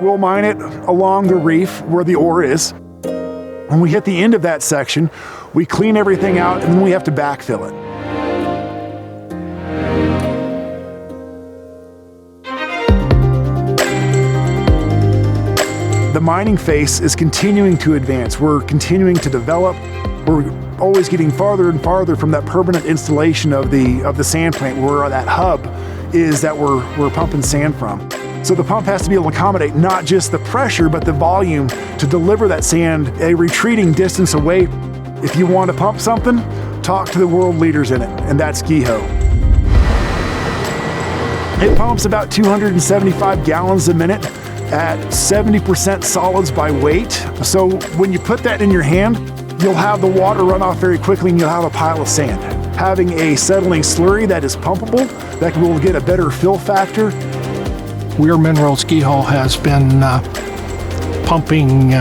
We'll mine it along the reef where the ore is. When we hit the end of that section, we clean everything out and then we have to backfill it. The mining phase is continuing to advance. We're continuing to develop. We're always getting farther and farther from that permanent installation of the sand plant, where that hub is that we're pumping sand from. So the pump has to be able to accommodate not just the pressure, but the volume to deliver that sand a retreating distance away. If you want to pump something, talk to the world leaders in it, and that's GEHO. It pumps about 275 gallons a minute at 70% solids by weight. So when you put that in your hand, you'll have the water run off very quickly and you'll have a pile of sand. Having a settling slurry that is pumpable, that will get a better fill factor. Weir Minerals GEHO has been pumping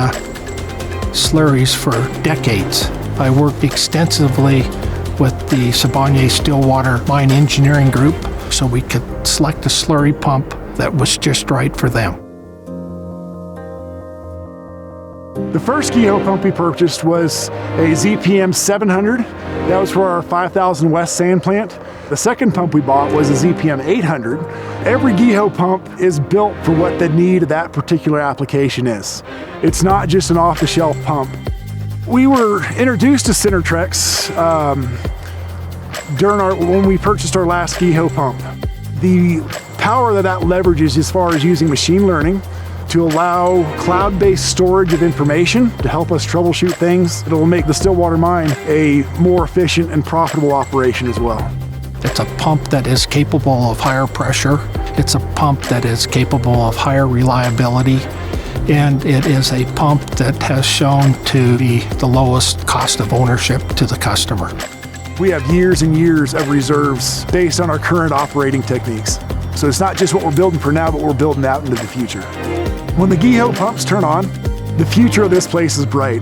slurries for decades. I worked extensively with the Sibanye Stillwater mine engineering group so we could select a slurry pump that was just right for them. The first GEHO pump we purchased was a ZPM 700. That was for our 5000 West sand plant. The second pump we bought was a ZPM 800. Every GEHO pump is built for what the need of that particular application is. It's not just an off-the-shelf pump. We were introduced to Cinertrex when we purchased our last GEHO pump. The power that leverages as far as using machine learning to allow cloud-based storage of information to help us troubleshoot things. It'll make the Stillwater mine a more efficient and profitable operation as well. It's a pump that is capable of higher pressure. It's a pump that is capable of higher reliability. And it is a pump that has shown to be the lowest cost of ownership to the customer. We have years and years of reserves based on our current operating techniques. So it's not just what we're building for now, but we're building out into the future. When the GEHO pumps turn on, the future of this place is bright.